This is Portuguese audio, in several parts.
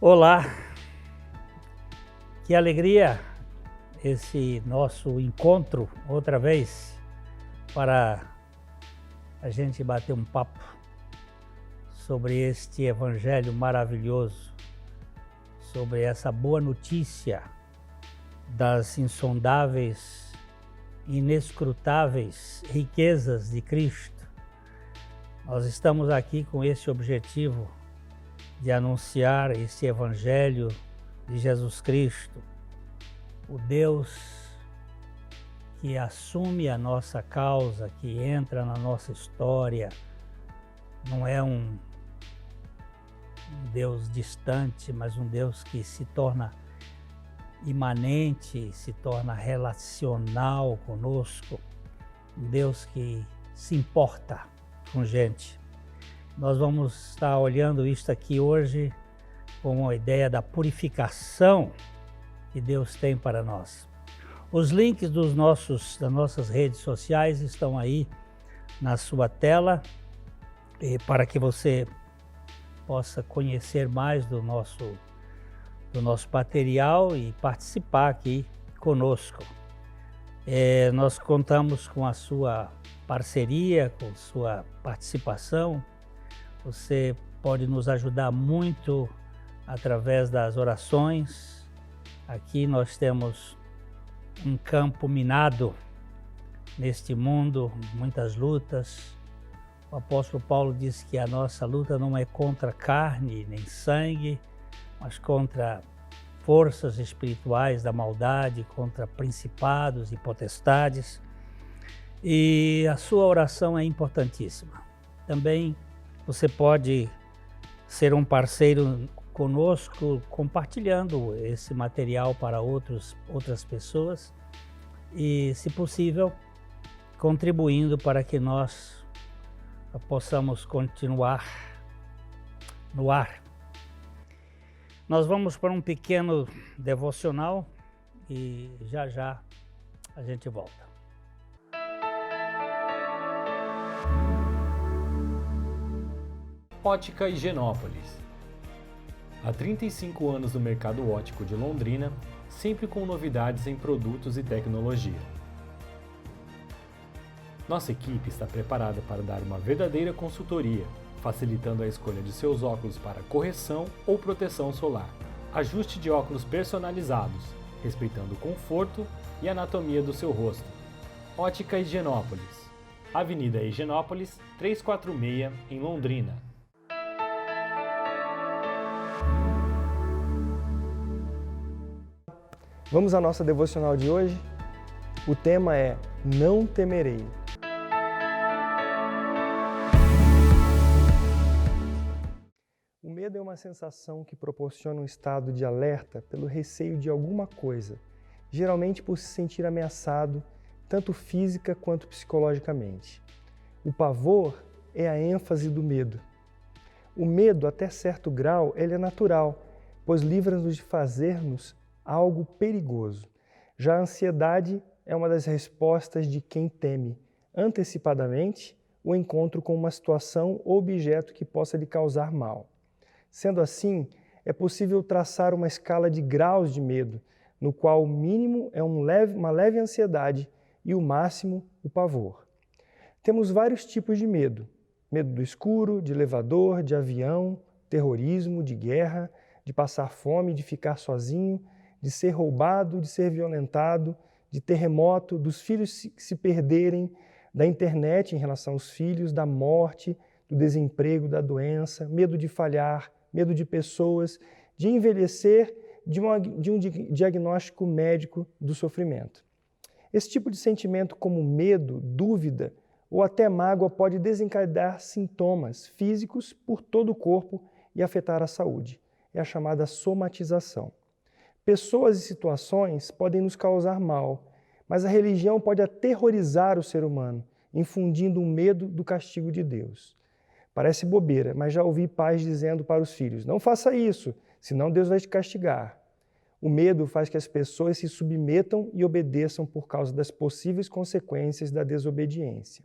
Olá, que alegria esse nosso encontro outra vez para a gente bater um papo sobre este evangelho maravilhoso, sobre essa boa notícia das insondáveis, inescrutáveis riquezas de Cristo. Nós estamos aqui com esse objetivo de anunciar esse evangelho de Jesus Cristo, o Deus que assume a nossa causa, que entra na nossa história. Não é um Deus distante, mas um Deus que se torna imanente, se torna relacional conosco, um Deus que se importa com gente. Nós vamos estar olhando isto aqui hoje com a ideia da purificação que Deus tem para nós. Os links das nossas redes sociais estão aí na sua tela para que você possa conhecer mais do nosso material e participar aqui conosco. Nós contamos com a sua parceria, com sua participação. Você pode nos ajudar muito através das orações. Aqui nós temos um campo minado neste mundo, muitas lutas. O apóstolo Paulo diz que a nossa luta não é contra carne nem sangue, mas contra forças espirituais da maldade, contra principados e potestades. E a sua oração é importantíssima. Também você pode ser um parceiro conosco, compartilhando esse material para outras pessoas e, se possível, contribuindo para que nós possamos continuar no ar. Nós vamos para um pequeno devocional e já a gente volta. Ótica Higienópolis. Há 35 anos no mercado óptico de Londrina, sempre com novidades em produtos e tecnologia. Nossa equipe está preparada para dar uma verdadeira consultoria, facilitando a escolha de seus óculos para correção ou proteção solar. Ajuste de óculos personalizados, respeitando o conforto e anatomia do seu rosto. Ótica Higienópolis. Avenida Higienópolis, 346, em Londrina. Vamos à nossa devocional de hoje? O tema é Não Temerei. O medo é uma sensação que proporciona um estado de alerta pelo receio de alguma coisa, geralmente por se sentir ameaçado, tanto física quanto psicologicamente. O pavor é a ênfase do medo. O medo, até certo grau, ele é natural, pois livra-nos de fazermos algo perigoso. Já a ansiedade é uma das respostas de quem teme antecipadamente o encontro com uma situação ou objeto que possa lhe causar mal. Sendo assim, é possível traçar uma escala de graus de medo, no qual o mínimo é uma leve ansiedade e o máximo o pavor. Temos vários tipos de medo: medo do escuro, de elevador, de avião, terrorismo, de guerra, de passar fome, de ficar sozinho, de ser roubado, de ser violentado, de terremoto, dos filhos se perderem, da internet em relação aos filhos, da morte, do desemprego, da doença, medo de falhar, medo de pessoas, de envelhecer, de um diagnóstico médico do sofrimento. Esse tipo de sentimento, como medo, dúvida ou até mágoa, pode desencadear sintomas físicos por todo o corpo e afetar a saúde. É a chamada somatização. Pessoas e situações podem nos causar mal, mas a religião pode aterrorizar o ser humano, infundindo um medo do castigo de Deus. Parece bobeira, mas já ouvi pais dizendo para os filhos: não faça isso, senão Deus vai te castigar. O medo faz que as pessoas se submetam e obedeçam por causa das possíveis consequências da desobediência.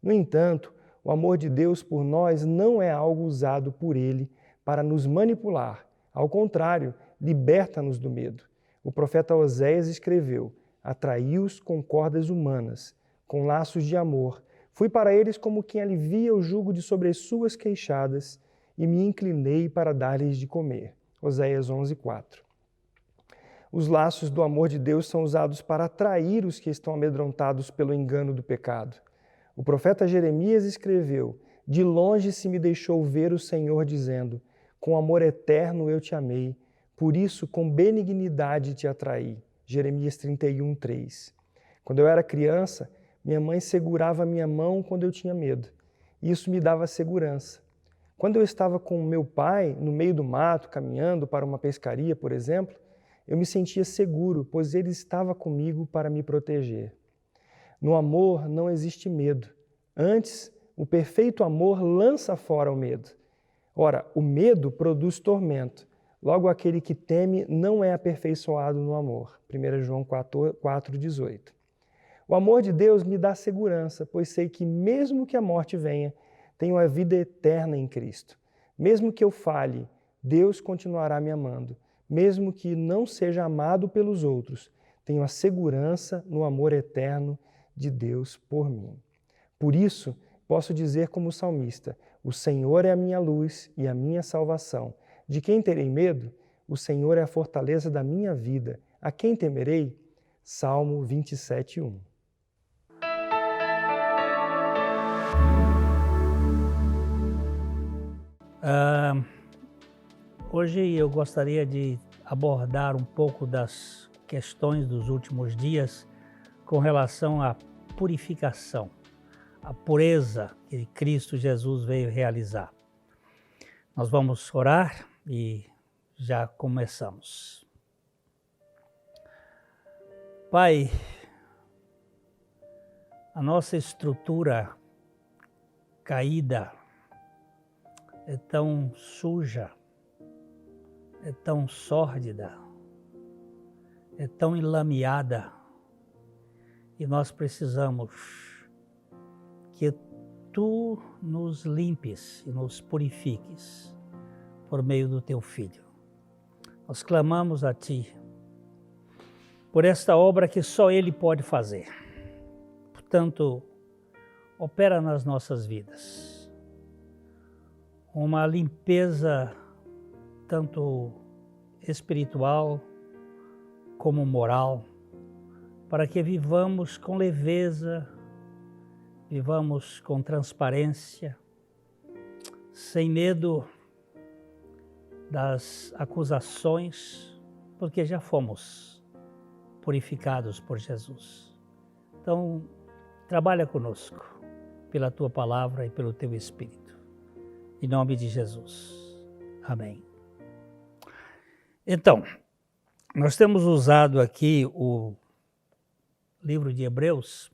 No entanto, o amor de Deus por nós não é algo usado por Ele para nos manipular, Ao contrário, liberta-nos do medo. O profeta Oséias escreveu: atraí-os com cordas humanas, com laços de amor. Fui para eles como quem alivia o jugo de sobre as suas queixadas e me inclinei para dar-lhes de comer. Oséias 11:4. Os laços do amor de Deus são usados para atrair os que estão amedrontados pelo engano do pecado. O profeta Jeremias escreveu: de longe se me deixou ver o Senhor dizendo: com amor eterno eu te amei, por isso com benignidade te atraí. Jeremias 31:3. Quando eu era criança, minha mãe segurava minha mão quando eu tinha medo. Isso me dava segurança. Quando eu estava com meu pai no meio do mato, caminhando para uma pescaria, por exemplo, eu me sentia seguro, pois ele estava comigo para me proteger. No amor não existe medo. Antes, o perfeito amor lança fora o medo. Ora, o medo produz tormento. Logo, aquele que teme não é aperfeiçoado no amor. 1 João 4:18. O amor de Deus me dá segurança, pois sei que mesmo que a morte venha, tenho a vida eterna em Cristo. Mesmo que eu falhe, Deus continuará me amando. Mesmo que não seja amado pelos outros, tenho a segurança no amor eterno de Deus por mim. Por isso, posso dizer como salmista: o Senhor é a minha luz e a minha salvação. De quem terei medo? O Senhor é a fortaleza da minha vida. A quem temerei? Salmo 27:1. Hoje eu gostaria de abordar um pouco das questões dos últimos dias com relação à purificação, a pureza que Cristo Jesus veio realizar. Nós vamos orar e já começamos. Pai, a nossa estrutura caída é tão suja, é tão sórdida, é tão enlameada, e nós precisamos que Tu nos limpes e nos purifiques por meio do Teu Filho. Nós clamamos a Ti por esta obra que só Ele pode fazer. Portanto, opera nas nossas vidas uma limpeza tanto espiritual como moral, para que vivamos com leveza, vivamos com transparência, sem medo das acusações, porque já fomos purificados por Jesus. Então, trabalha conosco pela Tua palavra e pelo Teu Espírito. Em nome de Jesus. Amém. Então, nós temos usado aqui o livro de Hebreus,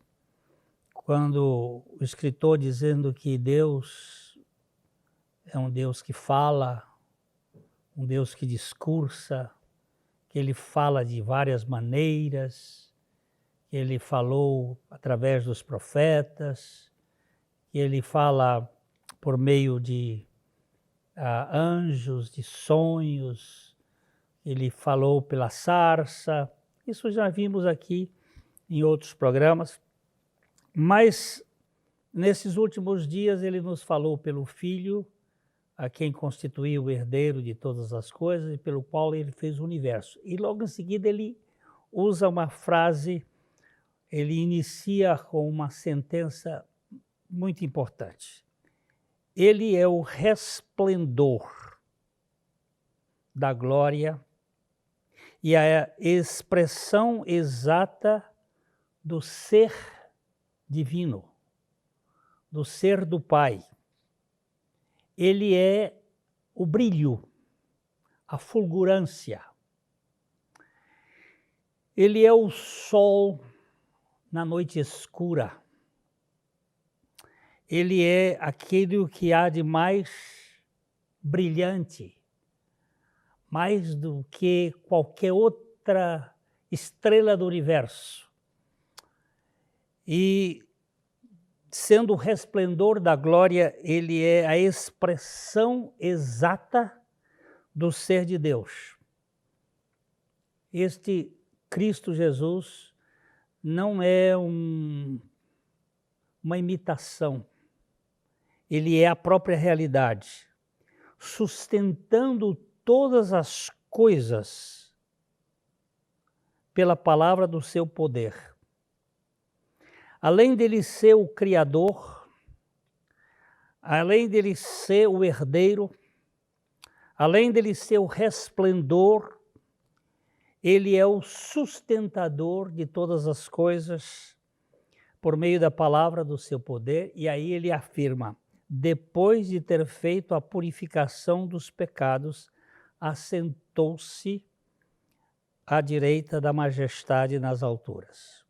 quando o escritor dizendo que Deus é um Deus que fala, um Deus que discursa, que Ele fala de várias maneiras, que Ele falou através dos profetas, que Ele fala por meio de anjos, de sonhos, Ele falou pela sarça. Isso já vimos aqui em outros programas, mas nesses últimos dias Ele nos falou pelo Filho, a quem constituiu o herdeiro de todas as coisas e pelo qual Ele fez o universo. E logo em seguida Ele usa uma frase, Ele inicia com uma sentença muito importante. Ele é o resplendor da glória e a expressão exata do ser divino, do ser do Pai. Ele é o brilho, a fulgurância. Ele é o sol na noite escura. Ele é aquele que há de mais brilhante, mais do que qualquer outra estrela do universo. E, sendo o resplendor da glória, ele é a expressão exata do ser de Deus. Este Cristo Jesus não é uma imitação, ele é a própria realidade, sustentando todas as coisas pela palavra do seu poder. Além dele ser o Criador, além dele ser o herdeiro, além dele ser o resplendor, ele é o sustentador de todas as coisas por meio da palavra do seu poder. E aí ele afirma: depois de ter feito a purificação dos pecados, assentou-se à direita da majestade nas alturas.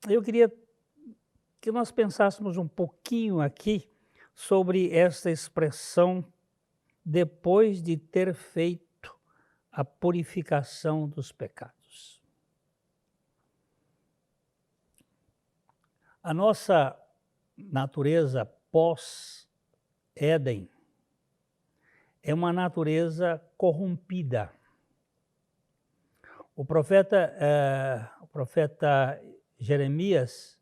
Eu queria que nós pensássemos um pouquinho aqui sobre essa expressão, depois de ter feito a purificação dos pecados. A nossa natureza pós-Éden é uma natureza corrompida. O profeta Jeremias,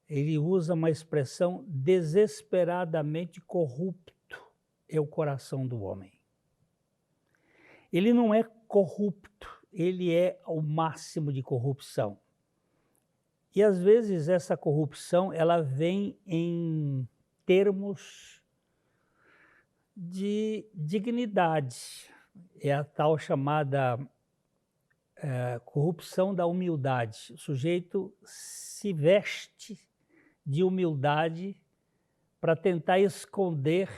ele usa uma expressão: desesperadamente corrupto é o coração do homem. Ele não é corrupto, ele é o máximo de corrupção. E às vezes essa corrupção ela vem em termos de dignidade. É a tal chamada corrupção da humildade. O sujeito se veste de humildade para tentar esconder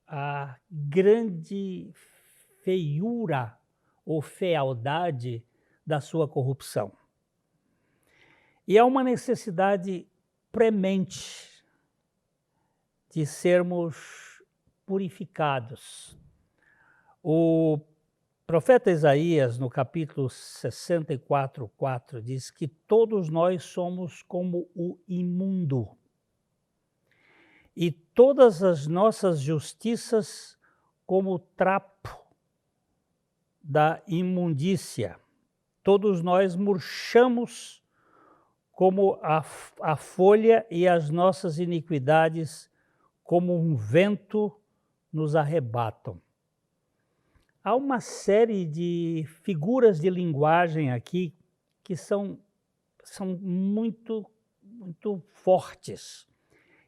a grande feiura ou fealdade da sua corrupção. E há uma necessidade premente de sermos purificados. O profeta Isaías, no capítulo 64:4, diz que todos nós somos como o imundo, e todas as nossas justiças como o trapo da imundícia. Todos nós murchamos como a folha, e as nossas iniquidades como um vento nos arrebatam. Há uma série de figuras de linguagem aqui que são muito, muito fortes.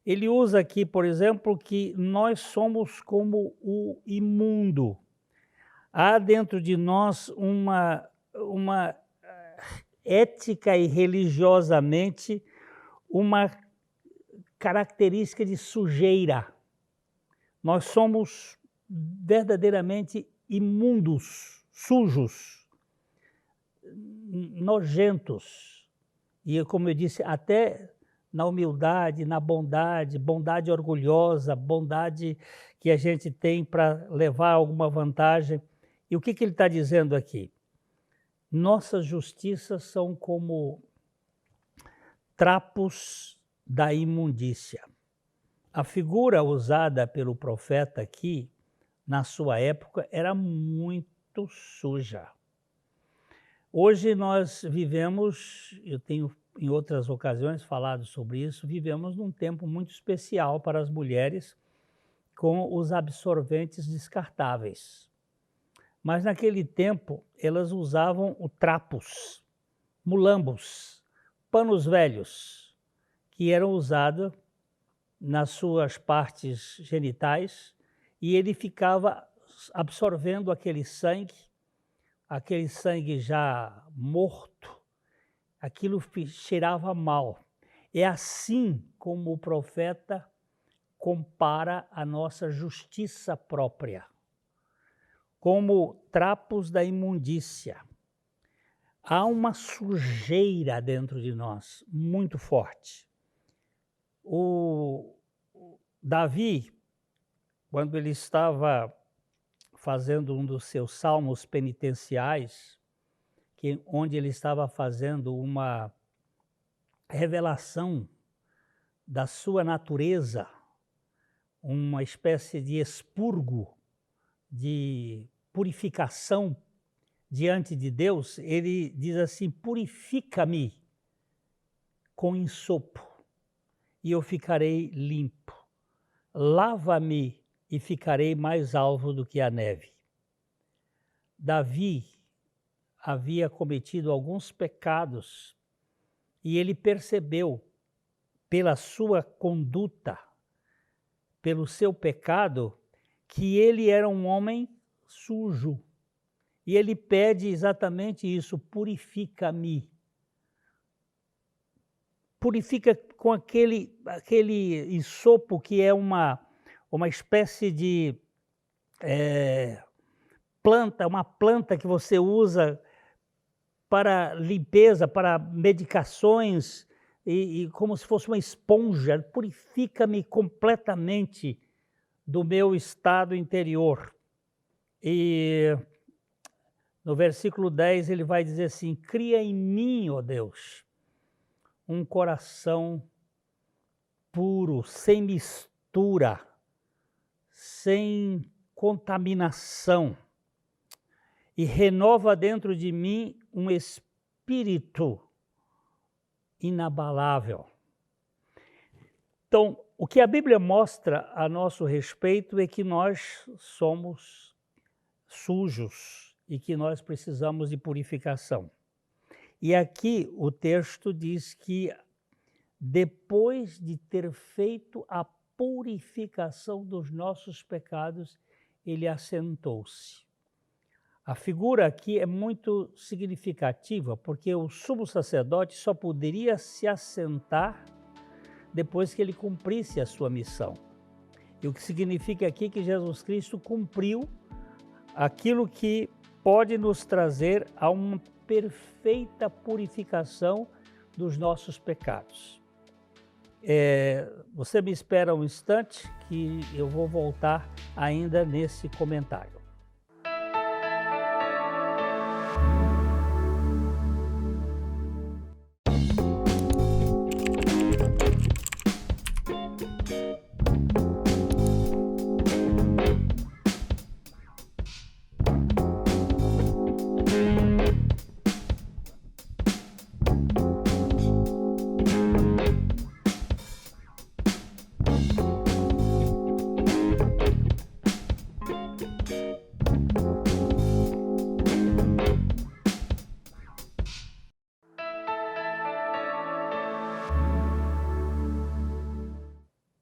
Ele usa aqui, por exemplo, que nós somos como o imundo. Há dentro de nós uma ética e religiosamente uma característica de sujeira. Nós somos verdadeiramente imundos, sujos, nojentos. E como eu disse, até na humildade, na bondade, bondade orgulhosa, bondade que a gente tem para levar alguma vantagem. E o que ele está dizendo aqui? Nossas justiças são como trapos da imundícia. A figura usada pelo profeta aqui, na sua época, era muito suja. Hoje nós vivemos, eu tenho em outras ocasiões falado sobre isso, vivemos num tempo muito especial para as mulheres com os absorventes descartáveis. Mas naquele tempo elas usavam o trapos, mulambos, panos velhos, que eram usados nas suas partes genitais, e ele ficava absorvendo aquele sangue já morto, aquilo cheirava mal. É assim como o profeta compara a nossa justiça própria, como trapos da imundícia. Há uma sujeira dentro de nós, muito forte. O Davi, quando ele estava fazendo um dos seus salmos penitenciais, onde ele estava fazendo uma revelação da sua natureza, uma espécie de expurgo de purificação diante de Deus, ele diz assim: purifica-me com ensopo e eu ficarei limpo. Lava-me e ficarei mais alvo do que a neve. Davi havia cometido alguns pecados e ele percebeu pela sua conduta, pelo seu pecado, que ele era um homem sujo. E ele pede exatamente isso: purifica-me. Purifica com aquele ensopo que é uma espécie de planta, uma planta que você usa para limpeza, para medicações, e como se fosse uma esponja. Purifica-me completamente do meu estado interior. E no versículo 10 ele vai dizer assim: cria em mim, ó Deus, um coração puro, sem mistura, sem contaminação, e renova dentro de mim um espírito inabalável. Então, o que a Bíblia mostra a nosso respeito é que nós somos sujos e que nós precisamos de purificação. E aqui o texto diz que depois de ter feito a purificação dos nossos pecados, ele assentou-se. A figura aqui é muito significativa, porque o sumo sacerdote só poderia se assentar depois que ele cumprisse a sua missão. E o que significa aqui que Jesus Cristo cumpriu aquilo que pode nos trazer a uma perfeita purificação dos nossos pecados. Você me espera um instante que eu vou voltar ainda nesse comentário.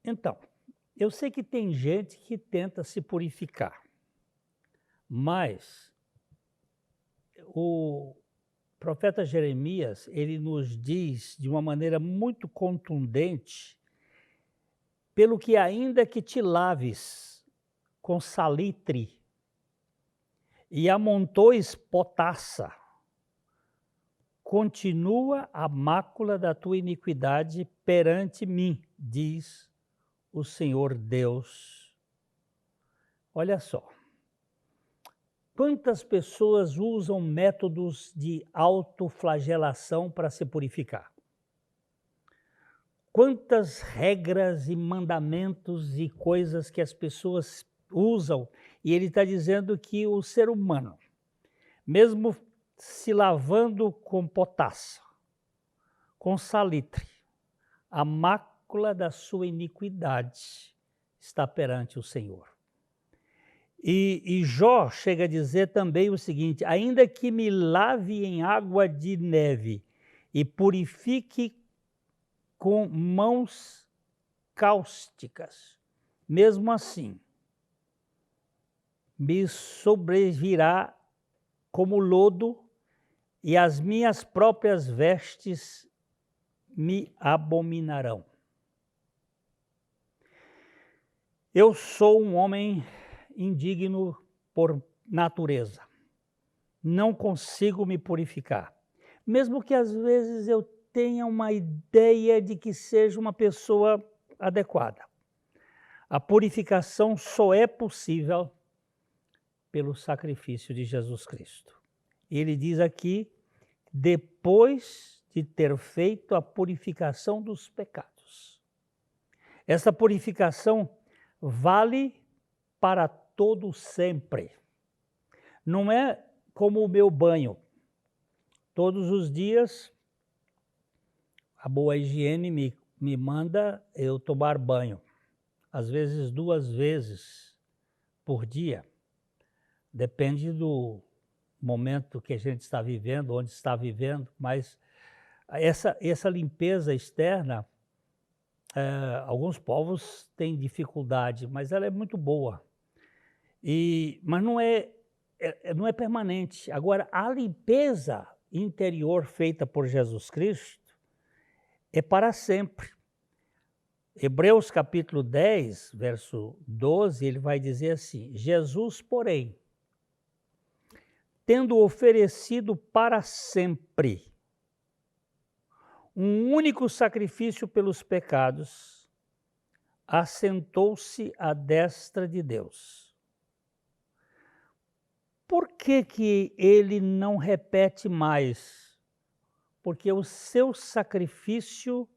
Então, eu sei que tem gente que tenta se purificar, mas o profeta Jeremias, ele nos diz de uma maneira muito contundente, pelo que ainda que te laves com salitre e amontoes potassa, continua a mácula da tua iniquidade perante mim, diz o Senhor Deus. Olha só, quantas pessoas usam métodos de autoflagelação para se purificar? Quantas regras e mandamentos e coisas que as pessoas usam, e ele está dizendo que o ser humano, mesmo se lavando com potassa, com salitre, a mácula da sua iniquidade está perante o Senhor. E Jó chega a dizer também o seguinte: ainda que me lave em água de neve e purifique com mãos cáusticas, mesmo assim, me sobrevirá como lodo e as minhas próprias vestes me abominarão. Eu sou um homem indigno por natureza. Não consigo me purificar. Mesmo que às vezes eu tenha uma ideia de que seja uma pessoa adequada. A purificação só é possível pelo sacrifício de Jesus Cristo. Ele diz aqui, depois de ter feito a purificação dos pecados. Essa purificação vale para todo sempre. Não é como o meu banho. Todos os dias, a boa higiene me manda eu tomar banho. Às vezes 2 vezes por dia. Depende do momento que a gente está vivendo, onde está vivendo, mas essa limpeza externa, alguns povos têm dificuldade, mas ela é muito boa. Mas não é permanente. Agora, a limpeza interior feita por Jesus Cristo é para sempre. Hebreus capítulo 10, verso 12, ele vai dizer assim: Jesus, porém, tendo oferecido para sempre um único sacrifício pelos pecados, assentou-se à destra de Deus. Por que ele não repete mais? Porque o seu sacrifício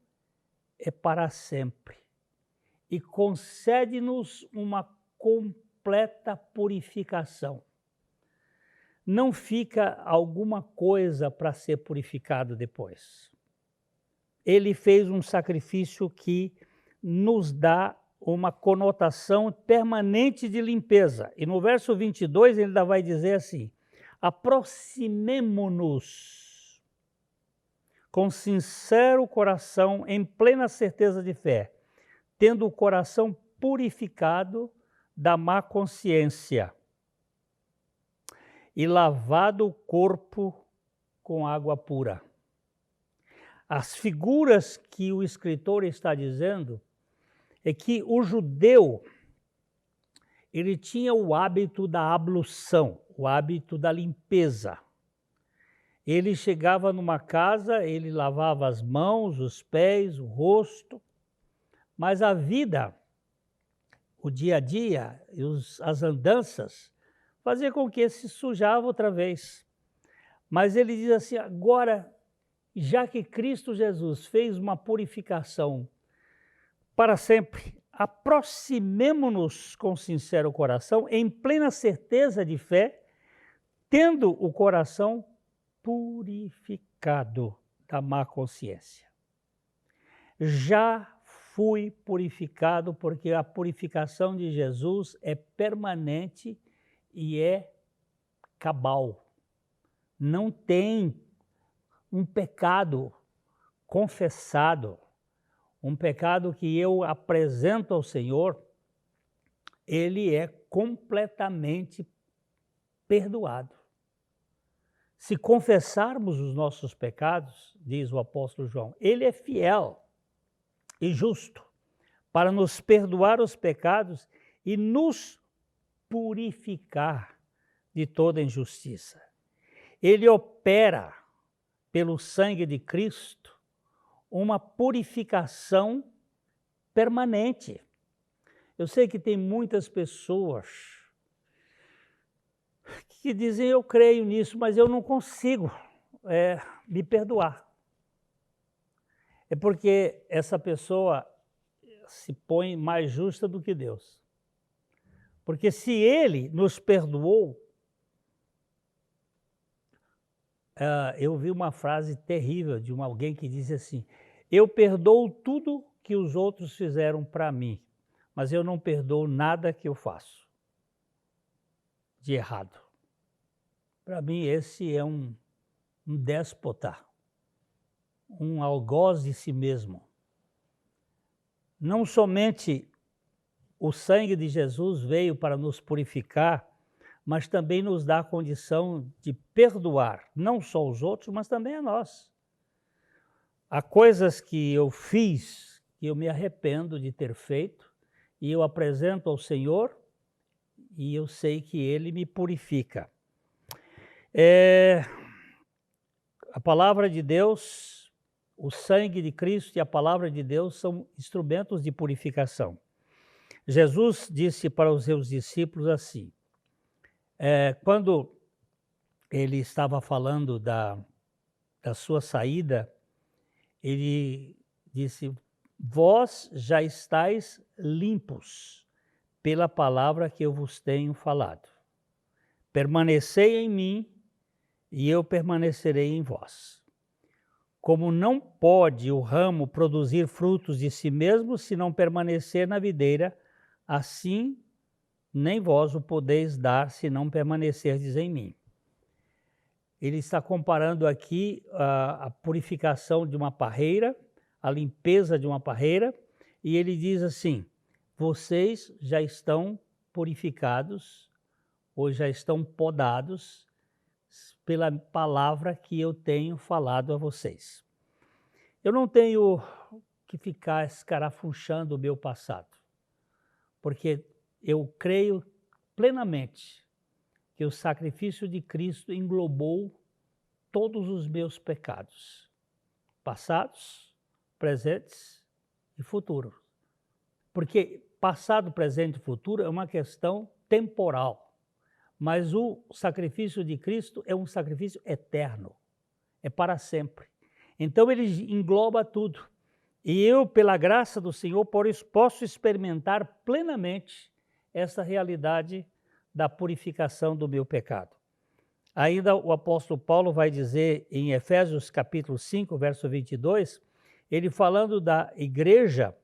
é para sempre e concede-nos uma completa purificação. Não fica alguma coisa para ser purificado depois. Ele fez um sacrifício que nos dá uma conotação permanente de limpeza. E no verso 22 ele ainda vai dizer assim: aproximemo-nos com sincero coração, em plena certeza de fé, tendo o coração purificado da má consciência e lavado o corpo com água pura. As figuras que o escritor está dizendo é que o judeu, ele tinha o hábito da ablução, o hábito da limpeza. Ele chegava numa casa, ele lavava as mãos, os pés, o rosto, mas a vida, o dia a dia, as andanças, fazia com que se sujava outra vez. Mas ele diz assim: agora, já que Cristo Jesus fez uma purificação para sempre, aproximemo-nos com sincero coração, em plena certeza de fé, tendo o coração purificado da má consciência. Já fui purificado, porque a purificação de Jesus é permanente e é cabal. Não tem um pecado confessado, um pecado que eu apresento ao Senhor, ele é completamente perdoado. Se confessarmos os nossos pecados, diz o apóstolo João, ele é fiel e justo para nos perdoar os pecados e nos purificar de toda injustiça. Ele opera, pelo sangue de Cristo, uma purificação permanente. Eu sei que tem muitas pessoas que dizem: eu creio nisso, mas eu não consigo me perdoar. É porque essa pessoa se põe mais justa do que Deus. Porque se Ele nos perdoou, eu vi uma frase terrível de alguém que disse assim: eu perdoo tudo que os outros fizeram para mim, mas eu não perdoo nada que eu faço de errado. Para mim, esse é um déspota, um algoz de si mesmo. Não somente o sangue de Jesus veio para nos purificar, mas também nos dá a condição de perdoar, não só os outros, mas também a nós. Há coisas que eu fiz, que eu me arrependo de ter feito, e eu apresento ao Senhor, e eu sei que Ele me purifica. A palavra de Deus, o sangue de Cristo e a palavra de Deus são instrumentos de purificação. Jesus disse para os seus discípulos assim, quando ele estava falando da sua saída, ele disse: vós já estáis limpos pela palavra que eu vos tenho falado. Permanecei em mim, e eu permanecerei em vós. Como não pode o ramo produzir frutos de si mesmo se não permanecer na videira, assim nem vós o podeis dar se não permanecerdes em mim. Ele está comparando aqui a purificação de uma parreira, a limpeza de uma parreira, e ele diz assim: vocês já estão purificados, ou já estão podados, pela palavra que eu tenho falado a vocês. Eu não tenho que ficar escarafunchando o meu passado, porque eu creio plenamente que o sacrifício de Cristo englobou todos os meus pecados, passados, presentes e futuros. Porque passado, presente e futuro é uma questão temporal. Mas o sacrifício de Cristo é um sacrifício eterno, é para sempre. Então ele engloba tudo. E eu, pela graça do Senhor, posso experimentar plenamente essa realidade da purificação do meu pecado. Ainda o apóstolo Paulo vai dizer em Efésios capítulo 5, verso 22, ele falando da igreja,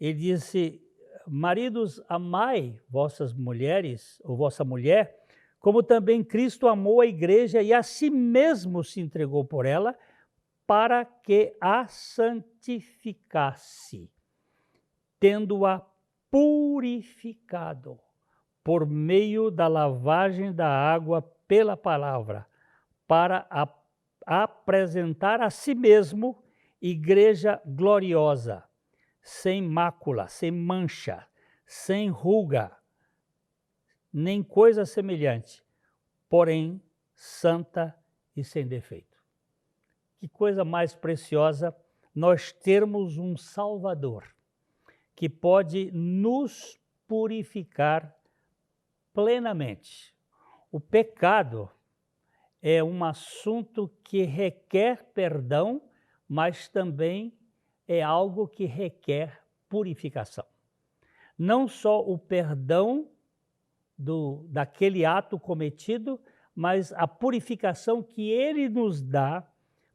ele disse: maridos, amai vossas mulheres, ou vossa mulher, como também Cristo amou a igreja e a si mesmo se entregou por ela, para que a santificasse, tendo-a purificado por meio da lavagem da água pela palavra, para apresentar a si mesmo igreja gloriosa, sem mácula, sem mancha, sem ruga, nem coisa semelhante, porém santa e sem defeito. Que coisa mais preciosa nós termos um Salvador que pode nos purificar plenamente. O pecado é um assunto que requer perdão, mas também é algo que requer purificação. Não só o perdão daquele ato cometido, mas a purificação que ele nos dá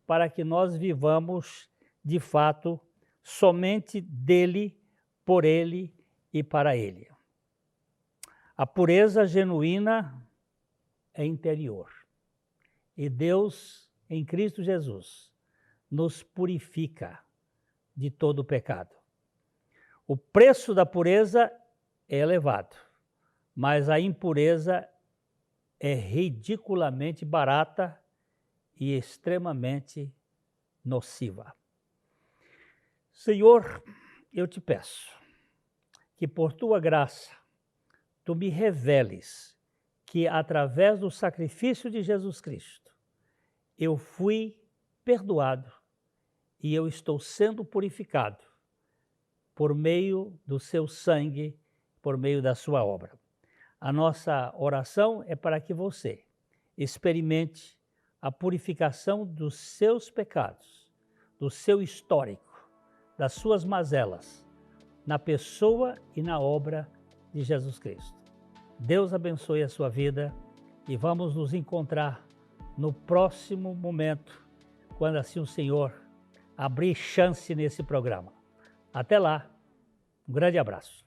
para que nós vivamos, de fato, somente dele, por ele e para ele. A pureza genuína é interior. E Deus, em Cristo Jesus, nos purifica de todo o pecado. O preço da pureza é elevado, mas a impureza é ridiculamente barata e extremamente nociva. Senhor, eu te peço que por tua graça tu me reveles que através do sacrifício de Jesus Cristo eu fui perdoado e eu estou sendo purificado por meio do seu sangue, por meio da sua obra. A nossa oração é para que você experimente a purificação dos seus pecados, do seu histórico, das suas mazelas, na pessoa e na obra de Jesus Cristo. Deus abençoe a sua vida e vamos nos encontrar no próximo momento, quando assim o Senhor abrir chance nesse programa. Até lá, um grande abraço.